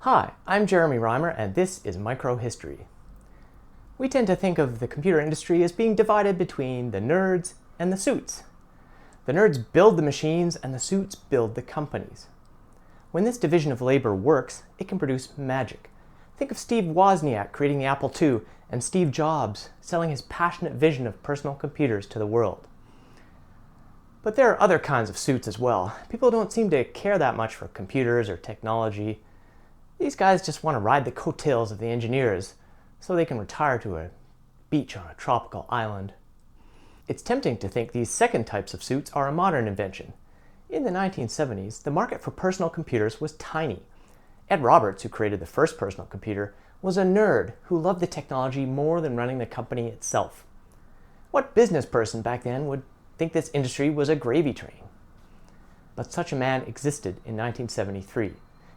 Hi, I'm Jeremy Reimer, and this is Microhistory. We tend to think of the computer industry as being divided between the nerds and the suits. The nerds build the machines, and the suits build the companies. When this division of labor works, it can produce magic. Think of Steve Wozniak creating the Apple II, and Steve Jobs selling his passionate vision of personal computers to the world. But there are other kinds of suits as well. People don't seem to care that much for computers or technology. These guys just want to ride the coattails of the engineers so they can retire to a beach on a tropical island. It's tempting to think these second types of suits are a modern invention. In the 1970s, the market for personal computers was tiny. Ed Roberts, who created the first personal computer, was a nerd who loved the technology more than running the company itself. What business person back then would think this industry was a gravy train? But such a man existed in 1973.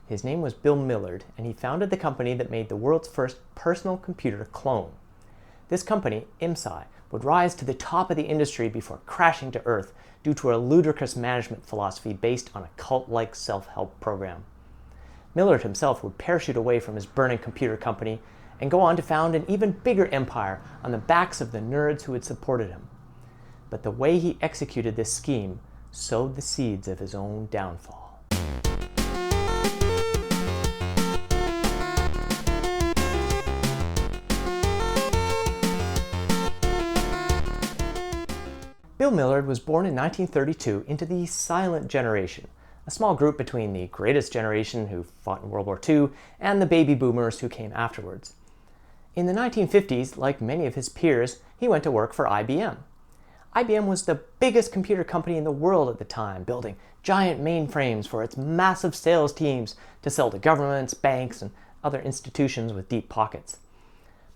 His name was Bill Millard, and he founded the company that made the world's first personal computer clone. This company, IMSAI, would rise to the top of the industry before crashing to earth due to a ludicrous management philosophy based on a cult-like self-help program. Millard himself would parachute away from his burning computer company and go on to found an even bigger empire on the backs of the nerds who had supported him. But the way he executed this scheme sowed the seeds of his own downfall. Bill Millard was born in 1932 into the silent generation, a small group between the greatest generation who fought in World War II and the baby boomers who came afterwards. In the 1950s, like many of his peers, he went to work for IBM. IBM was the biggest computer company in the world at the time, building giant mainframes for its massive sales teams to sell to governments, banks, and other institutions with deep pockets.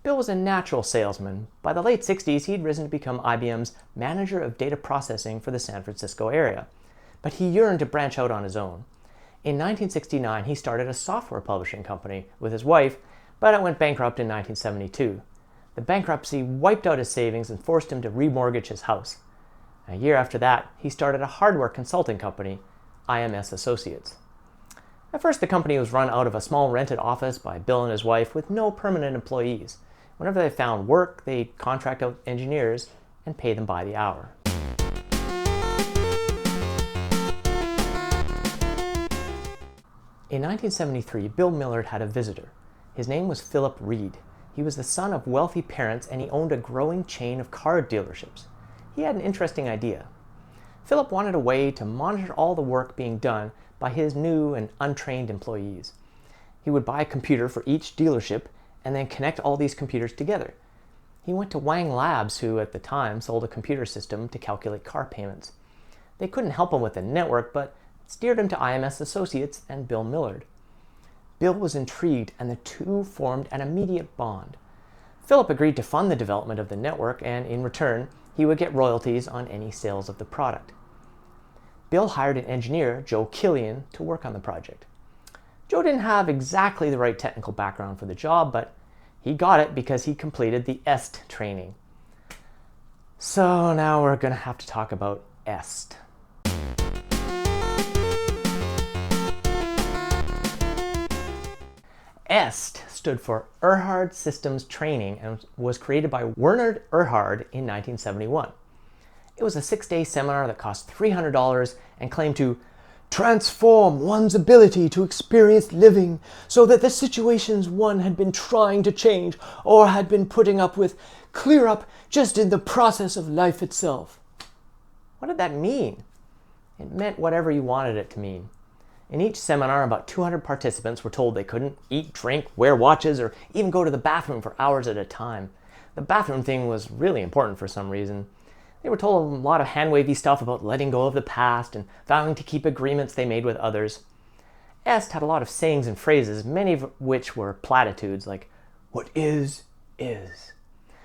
Bill was a natural salesman. By the late 60s, he'd risen to become IBM's manager of data processing for the San Francisco area. But he yearned to branch out on his own. In 1969, he started a software publishing company with his wife, but it went bankrupt in 1972. The bankruptcy wiped out his savings and forced him to remortgage his house. A year after that, he started a hardware consulting company, IMS Associates. At first, the company was run out of a small rented office by Bill and his wife with no permanent employees. Whenever they found work, they'd contract out engineers and pay them by the hour. In 1973, Bill Millard had a visitor. His name was Philip Reed. He was the son of wealthy parents, and he owned a growing chain of car dealerships. He had an interesting idea. Philip wanted a way to monitor all the work being done by his new and untrained employees. He would buy a computer for each dealership and then connect all these computers together. He went to Wang Labs, who at the time sold a computer system to calculate car payments. They couldn't help him with the network, but steered him to IMS Associates and Bill Millard. Bill was intrigued, and the two formed an immediate bond. Philip agreed to fund the development of the network, and in return, he would get royalties on any sales of the product. Bill hired an engineer, Joe Killian, to work on the project. Joe didn't have exactly the right technical background for the job, but he got it because he completed the EST training. So now we're going to have to talk about EST. EST stood for Erhard Systems Training and was created by Werner Erhard in 1971. It was a 6-day seminar that cost $300 and claimed to transform one's ability to experience living so that the situations one had been trying to change or had been putting up with clear up just in the process of life itself. What did that mean? It meant whatever you wanted it to mean. In each seminar, about 200 participants were told they couldn't eat, drink, wear watches, or even go to the bathroom for hours at a time. The bathroom thing was really important for some reason. They were told a lot of hand-wavy stuff about letting go of the past and vowing to keep agreements they made with others. EST had a lot of sayings and phrases, many of which were platitudes like, "What is, is."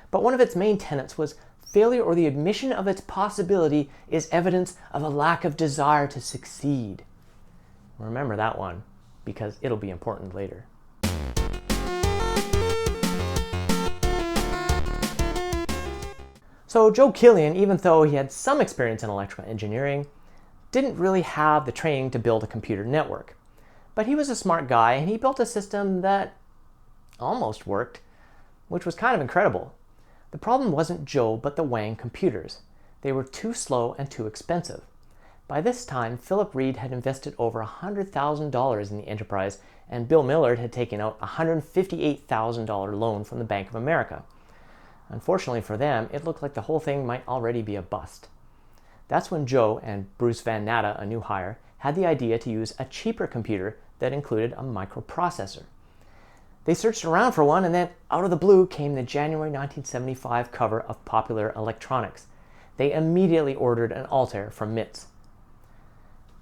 But one of its main tenets was, failure or the admission of its possibility is evidence of a lack of desire to succeed. Remember that one, because it'll be important later. So Joe Killian, even though he had some experience in electrical engineering, didn't really have the training to build a computer network. But he was a smart guy, and he built a system that almost worked, which was kind of incredible. The problem wasn't Joe, but the Wang computers. They were too slow and too expensive. By this time, Philip Reed had invested over $100,000 in the enterprise, and Bill Millard had taken out a $158,000 loan from the Bank of America. Unfortunately for them, it looked like the whole thing might already be a bust. That's when Joe and Bruce Van Natta, a new hire, had the idea to use a cheaper computer that included a microprocessor. They searched around for one, and then out of the blue came the January 1975 cover of Popular Electronics. They immediately ordered an Altair from MITS.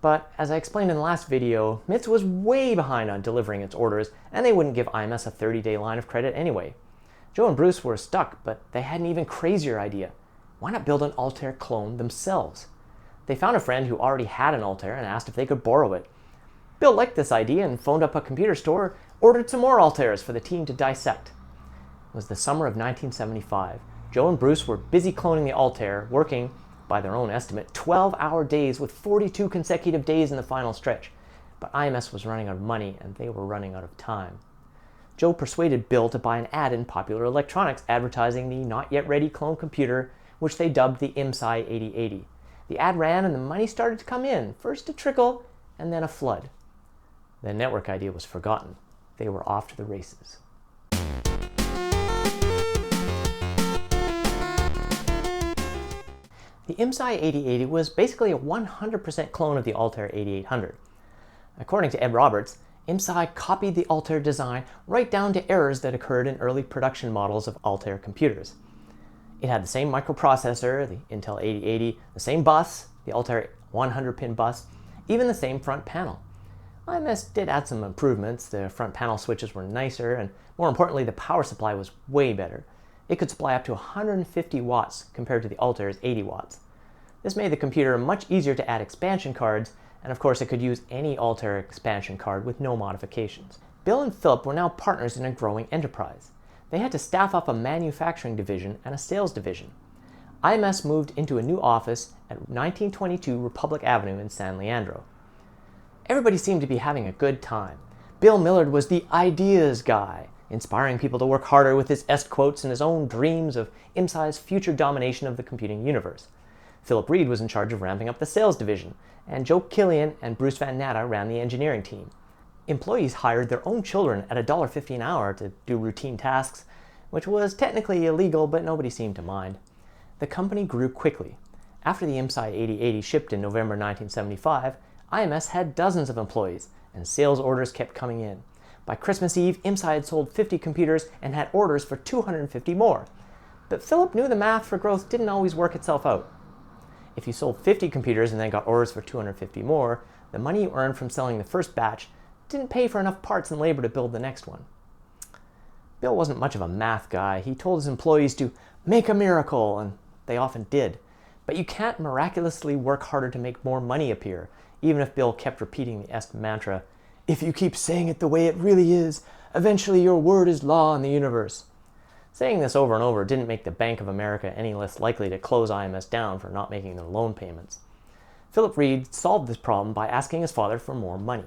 But as I explained in the last video, MITS was way behind on delivering its orders, and they wouldn't give IMS a 30-day line of credit anyway. Joe and Bruce were stuck, but they had an even crazier idea. Why not build an Altair clone themselves? They found a friend who already had an Altair and asked if they could borrow it. Bill liked this idea and phoned up a computer store, ordered some more Altairs for the team to dissect. It was the summer of 1975. Joe and Bruce were busy cloning the Altair, working, by their own estimate, 12-hour days with 42 consecutive days in the final stretch. But IMS was running out of money, and they were running out of time. Joe persuaded Bill to buy an ad in Popular Electronics advertising the not-yet-ready clone computer, which they dubbed the IMSAI 8080. The ad ran and the money started to come in, first a trickle and then a flood. The network idea was forgotten. They were off to the races. The IMSAI 8080 was basically a 100% clone of the Altair 8800. According to Ed Roberts, IMSAI copied the Altair design right down to errors that occurred in early production models of Altair computers. It had the same microprocessor, the Intel 8080, the same bus, the Altair 100-pin bus, even the same front panel. IMS did add some improvements. The front panel switches were nicer, and more importantly, the power supply was way better. It could supply up to 150 watts compared to the Altair's 80 watts. This made the computer much easier to add expansion cards, and of course it could use any Altair expansion card with no modifications. Bill and Philip were now partners in a growing enterprise. They had to staff up a manufacturing division and a sales division. IMS moved into a new office at 1922 Republic Avenue in San Leandro. Everybody seemed to be having a good time. Bill Millard was the ideas guy, inspiring people to work harder with his S-quotes and his own dreams of IMSAI's future domination of the computing universe. Philip Reed was in charge of ramping up the sales division, and Joe Killian and Bruce Van Natta ran the engineering team. Employees hired their own children at $1.50 an hour to do routine tasks, which was technically illegal, but nobody seemed to mind. The company grew quickly. After the IMSAI 8080 shipped in November 1975, IMS had dozens of employees, and sales orders kept coming in. By Christmas Eve, IMSAI had sold 50 computers and had orders for 250 more. But Philip knew the math for growth didn't always work itself out. If you sold 50 computers and then got orders for 250 more, the money you earned from selling the first batch didn't pay for enough parts and labor to build the next one. Bill wasn't much of a math guy. He told his employees to make a miracle, and they often did. But you can't miraculously work harder to make more money appear, even if Bill kept repeating the Est mantra, "If you keep saying it the way it really is, eventually your word is law in the universe." Saying this over and over didn't make the Bank of America any less likely to close IMS down for not making their loan payments. Philip Reed solved this problem by asking his father for more money.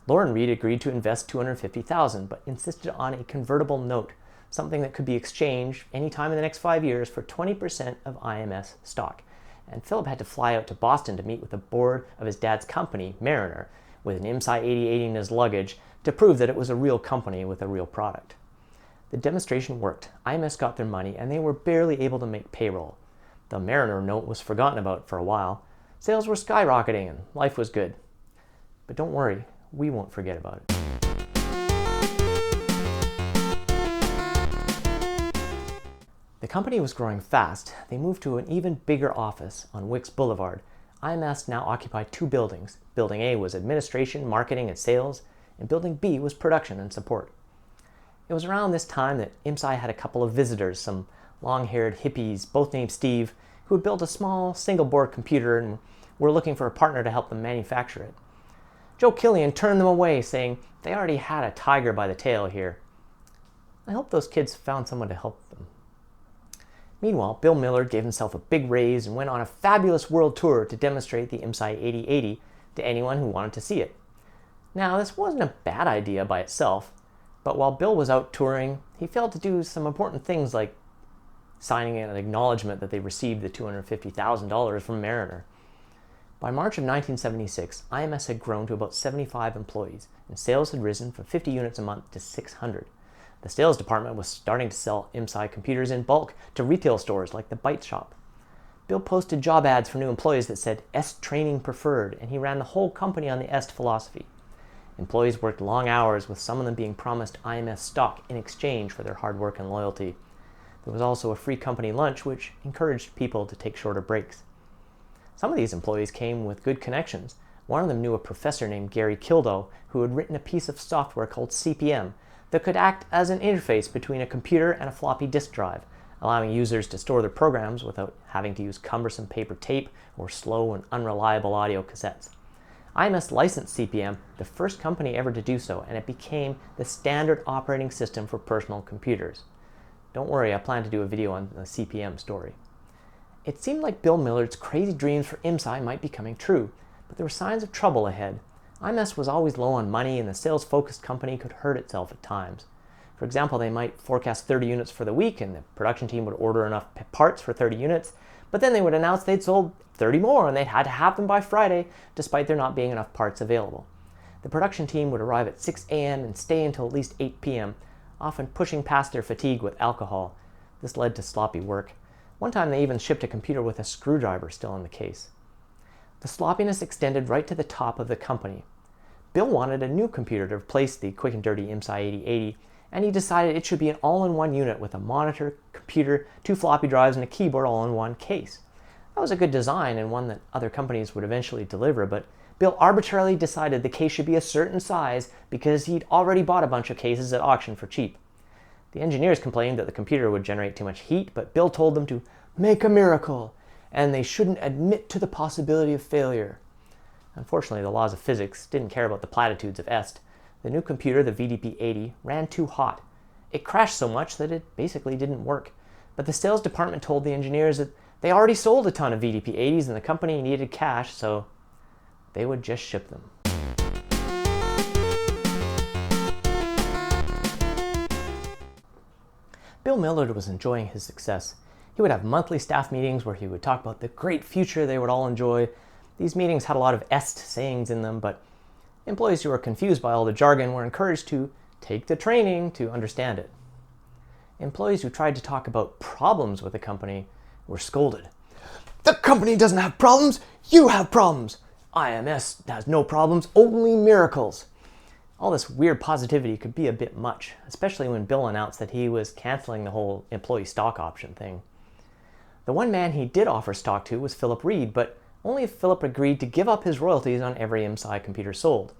Lauren Reed agreed to invest $250,000, but insisted on a convertible note, something that could be exchanged any time in the next 5 years for 20% of IMS stock. And Philip had to fly out to Boston to meet with the board of his dad's company, Mariner, with an IMSAI 8080 in his luggage to prove that it was a real company with a real product. The demonstration worked. IMS got their money, and they were barely able to make payroll. The Mariner note was forgotten about for a while. Sales were skyrocketing, and life was good. But don't worry, we won't forget about it. The company was growing fast. They moved to an even bigger office on Wicks Boulevard. IMS now occupied 2 buildings. Building A was administration, marketing, and sales, and Building B was production and support. It was around this time that IMSAI had a couple of visitors, some long-haired hippies, both named Steve, who had built a small single-board computer and were looking for a partner to help them manufacture it. Joe Killian turned them away, saying they already had a tiger by the tail here. I hope those kids found someone to help them. Meanwhile, Bill Millard gave himself a big raise and went on a fabulous world tour to demonstrate the IMSAI 8080 to anyone who wanted to see it. Now, this wasn't a bad idea by itself, but while Bill was out touring, he failed to do some important things like signing an acknowledgement that they received the $250,000 from Mariner. By March of 1976, IMS had grown to about 75 employees, and sales had risen from 50 units a month to 600. The sales department was starting to sell IMSAI computers in bulk to retail stores like the Byte Shop. Bill posted job ads for new employees that said EST training preferred, and he ran the whole company on the EST philosophy. Employees worked long hours, with some of them being promised IMS stock in exchange for their hard work and loyalty. There was also a free company lunch, which encouraged people to take shorter breaks. Some of these employees came with good connections. One of them knew a professor named Gary Kildo who had written a piece of software called CPM that could act as an interface between a computer and a floppy disk drive, allowing users to store their programs without having to use cumbersome paper tape or slow and unreliable audio cassettes. IMS licensed CPM, the first company ever to do so, and it became the standard operating system for personal computers. Don't worry, I plan to do a video on the CPM story. It seemed like Bill Millard's crazy dreams for IMSAI might be coming true, but there were signs of trouble ahead. IMS was always low on money, and the sales-focused company could hurt itself at times. For example, they might forecast 30 units for the week, and the production team would order enough parts for 30 units, but then they would announce they'd sold 30 more, and they'd had to have them by Friday, despite there not being enough parts available. The production team would arrive at 6 a.m. and stay until at least 8 p.m., often pushing past their fatigue with alcohol. This led to sloppy work. One time they even shipped a computer with a screwdriver still in the case. The sloppiness extended right to the top of the company. Bill wanted a new computer to replace the quick and dirty IMSAI 8080, and he decided it should be an all-in-one unit with a monitor, computer, 2 floppy drives, and a keyboard all in one case. That was a good design and one that other companies would eventually deliver, but Bill arbitrarily decided the case should be a certain size because he'd already bought a bunch of cases at auction for cheap. The engineers complained that the computer would generate too much heat, but Bill told them to make a miracle, and they shouldn't admit to the possibility of failure. Unfortunately, the laws of physics didn't care about the platitudes of EST. The new computer, the VDP-80, ran too hot. It crashed so much that it basically didn't work. But the sales department told the engineers that they already sold a ton of VDP-80s and the company needed cash, so they would just ship them. Bill Millard was enjoying his success. He would have monthly staff meetings where he would talk about the great future they would all enjoy. These meetings had a lot of EST sayings in them, but employees who were confused by all the jargon were encouraged to take the training to understand it. Employees who tried to talk about problems with the company were scolded. "The company doesn't have problems, you have problems. IMS has no problems, only miracles." All this weird positivity could be a bit much, especially when Bill announced that he was canceling the whole employee stock option thing. The one man he did offer stock to was Philip Reed, but only if Philip agreed to give up his royalties on every IMSAI computer sold.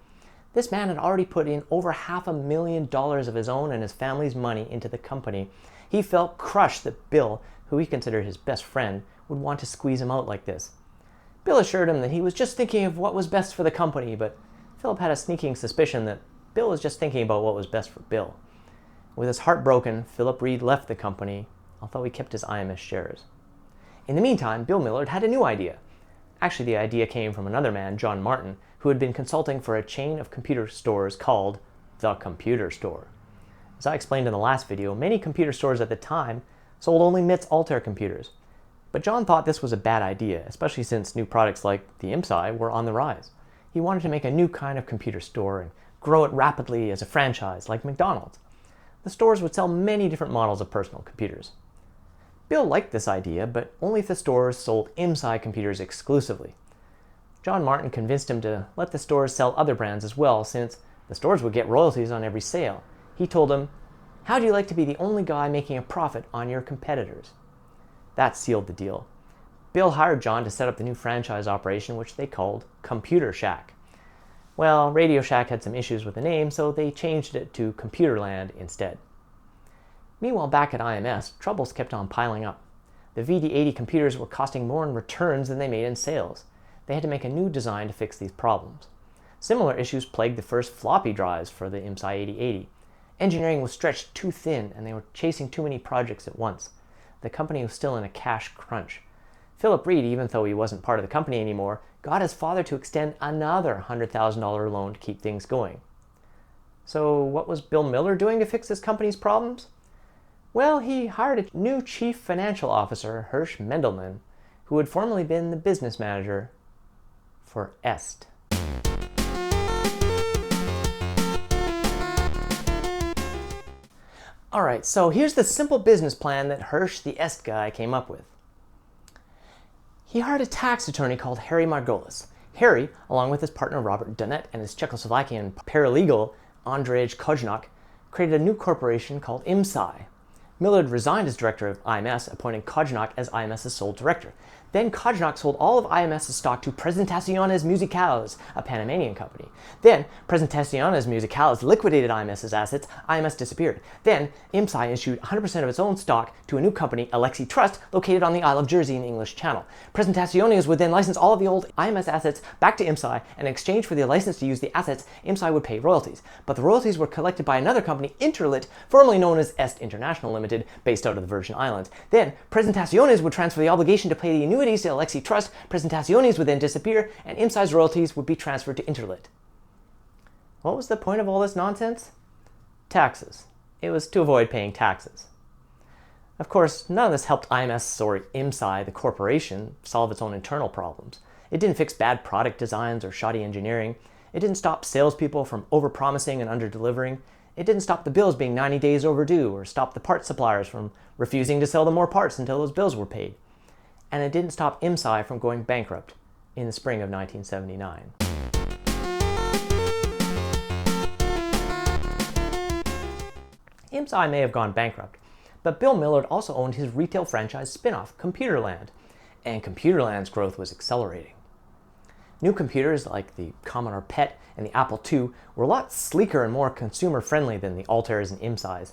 This man had already put in over $500,000 of his own and his family's money into the company. He felt crushed that Bill, who he considered his best friend, would want to squeeze him out like this. Bill assured him that he was just thinking of what was best for the company, but Philip had a sneaking suspicion that Bill was just thinking about what was best for Bill. With his heart broken, Philip Reed left the company, although he kept his IMS shares. In the meantime, Bill Millard had a new idea. Actually, the idea came from another man, John Martin, who had been consulting for a chain of computer stores called The Computer Store. As I explained in the last video, many computer stores at the time sold only MIT's Altair computers. But John thought this was a bad idea, especially since new products like the IMSAI were on the rise. He wanted to make a new kind of computer store and grow it rapidly as a franchise, like McDonald's. The stores would sell many different models of personal computers. Bill liked this idea, but only if the stores sold IMSAI computers exclusively. John Martin convinced him to let the stores sell other brands as well, since the stores would get royalties on every sale. He told him, "How'd you like to be the only guy making a profit on your competitors?" That sealed the deal. Bill hired John to set up the new franchise operation, which they called Computer Shack. Well, Radio Shack had some issues with the name, so they changed it to ComputerLand instead. Meanwhile, back at IMS, troubles kept on piling up. The VD80 computers were costing more in returns than they made in sales. They had to make a new design to fix these problems. Similar issues plagued the first floppy drives for the IMSAI 8080. Engineering was stretched too thin, and they were chasing too many projects at once. The company was still in a cash crunch. Philip Reed, even though he wasn't part of the company anymore, got his father to extend another $100,000 loan to keep things going. So what was Bill Millard doing to fix his company's problems? Well, he hired a new chief financial officer, Hirsch Mendelman, who had formerly been the business manager for Est. Alright, so here's the simple business plan that Hirsch, the Est guy, came up with. He hired a tax attorney called Harry Margolis. Harry, along with his partner Robert Dunnett and his Czechoslovakian paralegal Andrzej Koznak, created a new corporation called IMSAI. Millard resigned as director of IMS, appointing Koznak as IMS's sole director. Then Koznak sold all of IMS's stock to Presentaciones Musicales, a Panamanian company. Then Presentaciones Musicales liquidated IMS's assets, IMS disappeared. Then IMSAI issued 100% of its own stock to a new company, Alexi Trust, located on the Isle of Jersey in the English Channel. Presentaciones would then license all of the old IMS assets back to IMSAI, and in exchange for the license to use the assets, IMSAI would pay royalties. But the royalties were collected by another company, Interlit, formerly known as Est International Limited, based out of the Virgin Islands. Then Presentaciones would transfer the obligation to pay the annuities to Alexi Trust, Presentaciones would then disappear, and IMSAI's royalties would be transferred to Interlit. What was the point of all this nonsense? Taxes. It was to avoid paying taxes. Of course, none of this helped IMS or IMSAI, the corporation, solve its own internal problems. It didn't fix bad product designs or shoddy engineering. It didn't stop salespeople from overpromising and underdelivering. It didn't stop the bills being 90 days overdue or stop the parts suppliers from refusing to sell them more parts until those bills were paid. And it didn't stop IMSAI from going bankrupt in the spring of 1979. IMSAI may have gone bankrupt, but Bill Millard also owned his retail franchise spin-off, ComputerLand, and ComputerLand's growth was accelerating. New computers like the Commodore PET and the Apple II were a lot sleeker and more consumer-friendly than the Altairs and IMSAIs.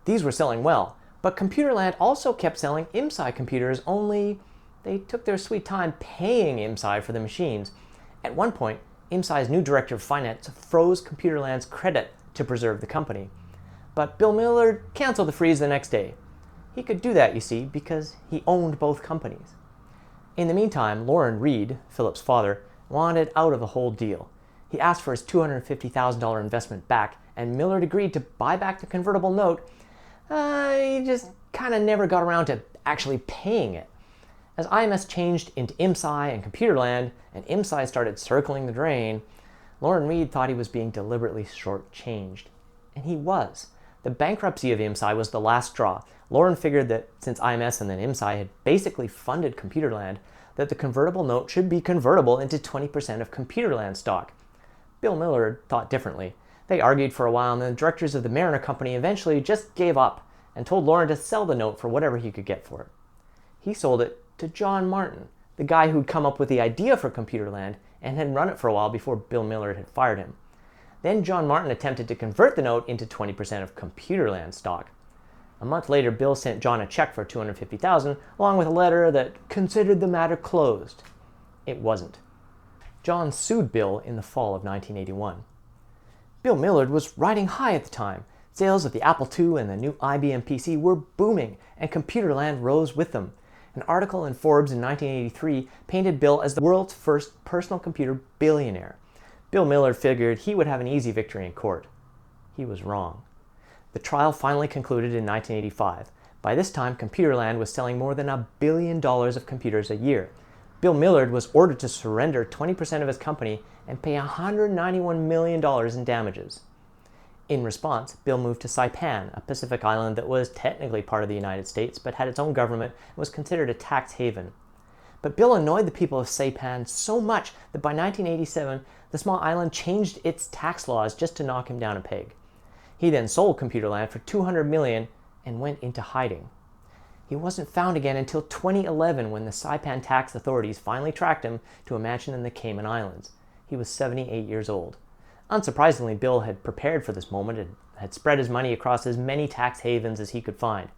These were selling well, but ComputerLand also kept selling IMSAI computers, only they took their sweet time paying IMSAI for the machines. At one point, IMSAI's new director of finance froze ComputerLand's credit to preserve the company. But Bill Millard canceled the freeze the next day. He could do that, you see, because he owned both companies. In the meantime, Loren Reed, Philip's father, wanted out of the whole deal. He asked for his $250,000 investment back, and Millard agreed to buy back the convertible note. He just kind of never got around to actually paying it. As IMS changed into IMSAI and ComputerLand, and IMSAI started circling the drain, Loren Reed thought he was being deliberately shortchanged. And he was. The bankruptcy of IMSAI was the last straw. Loren figured that since IMS and then IMSAI had basically funded ComputerLand, that the convertible note should be convertible into 20% of ComputerLand stock. Bill Millard thought differently. They argued for a while, and the directors of the Mariner Company eventually just gave up and told Loren to sell the note for whatever he could get for it. He sold it to John Martin, the guy who'd come up with the idea for ComputerLand and had run it for a while before Bill Millard had fired him. Then John Martin attempted to convert the note into 20% of ComputerLand stock. A month later, Bill sent John a check for $250,000, along with a letter that considered the matter closed. It wasn't. John sued Bill in the fall of 1981. Bill Millard was riding high at the time. Sales of the Apple II and the new IBM PC were booming, and ComputerLand rose with them. An article in Forbes in 1983 painted Bill as the world's first personal computer billionaire. Bill Millard figured he would have an easy victory in court. He was wrong. The trial finally concluded in 1985. By this time, ComputerLand was selling more than $1 billion of computers a year. Bill Millard was ordered to surrender 20% of his company and pay $191 million in damages. In response, Bill moved to Saipan, a Pacific island that was technically part of the United States but had its own government and was considered a tax haven. But Bill annoyed the people of Saipan so much that by 1987, the small island changed its tax laws just to knock him down a peg. He then sold ComputerLand for $200 million and went into hiding. He wasn't found again until 2011 when the Saipan tax authorities finally tracked him to a mansion in the Cayman Islands. He was 78 years old. Unsurprisingly, Bill had prepared for this moment and had spread his money across as many tax havens as he could find.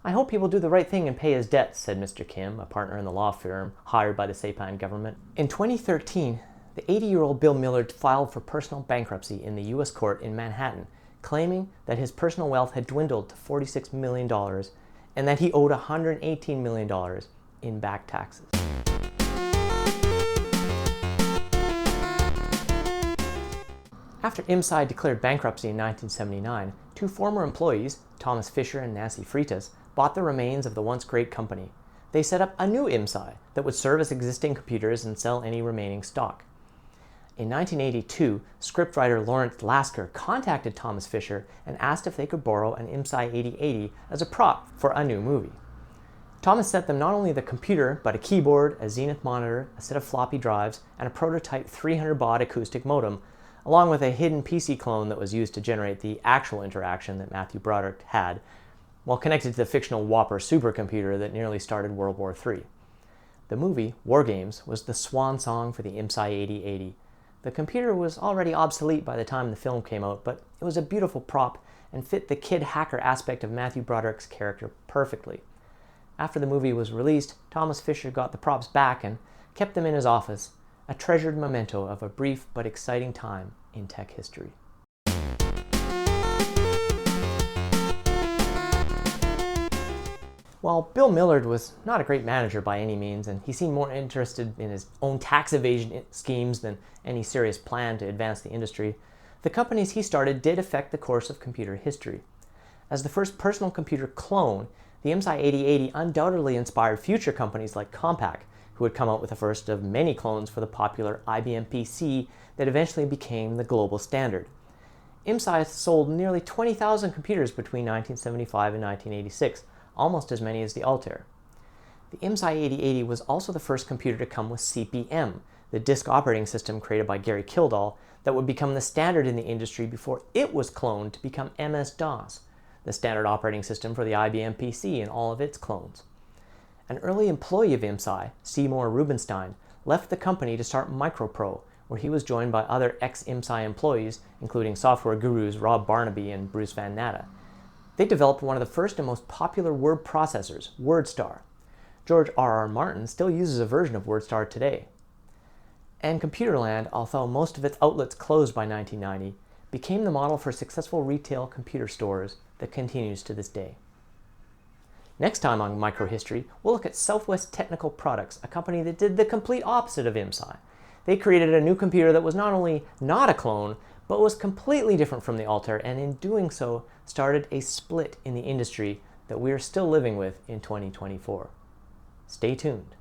"I hope he will do the right thing and pay his debts," said Mr. Kim, a partner in the law firm hired by the Saipan government. In 2013, the 80-year-old Bill Millard filed for personal bankruptcy in the U.S. court in Manhattan, claiming that his personal wealth had dwindled to $46 million and that he owed $118 million in back taxes. After IMSAI declared bankruptcy in 1979, two former employees, Thomas Fisher and Nancy Freitas, bought the remains of the once great company. They set up a new IMSAI that would service existing computers and sell any remaining stock. In 1982, scriptwriter Lawrence Lasker contacted Thomas Fisher and asked if they could borrow an IMSAI 8080 as a prop for a new movie. Thomas sent them not only the computer, but a keyboard, a Zenith monitor, a set of floppy drives, and a prototype 300 baud acoustic modem, along with a hidden PC clone that was used to generate the actual interaction that Matthew Broderick had, while connected to the fictional Whopper supercomputer that nearly started World War III. The movie, War Games, was the swan song for the IMSAI 8080. The computer was already obsolete by the time the film came out, but it was a beautiful prop and fit the kid hacker aspect of Matthew Broderick's character perfectly. After the movie was released, Thomas Fisher got the props back and kept them in his office, a treasured memento of a brief but exciting time in tech history. While Bill Millard was not a great manager by any means, and he seemed more interested in his own tax evasion schemes than any serious plan to advance the industry, the companies he started did affect the course of computer history. As the first personal computer clone, the IMSAI 8080 undoubtedly inspired future companies like Compaq, who would come out with the first of many clones for the popular IBM PC that eventually became the global standard. IMSAI sold nearly 20,000 computers between 1975 and 1986, almost as many as the Altair. The IMSAI 8080 was also the first computer to come with CP/M, the disk operating system created by Gary Kildall that would become the standard in the industry before it was cloned to become MS-DOS, the standard operating system for the IBM PC and all of its clones. An early employee of IMSAI, Seymour Rubinstein, left the company to start MicroPro, where he was joined by other ex-IMSAI employees, including software gurus Rob Barnaby and Bruce Van Natta. They developed one of the first and most popular word processors, WordStar. George R.R. Martin still uses a version of WordStar today. And ComputerLand, although most of its outlets closed by 1990, became the model for successful retail computer stores that continues to this day. Next time on Microhistory, we'll look at Southwest Technical Products, a company that did the complete opposite of IMSAI. They created a new computer that was not only not a clone, but was completely different from the Altair, and in doing so, started a split in the industry that we are still living with in 2024. Stay tuned.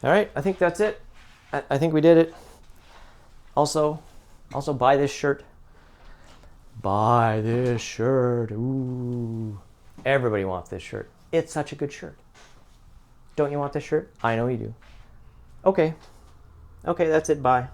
All right, I think that's it. I think we did it. Also buy this shirt. Buy this shirt. Ooh. Everybody wants this shirt. It's such a good shirt. Don't you want this shirt? I know you do. Okay, that's it. Bye.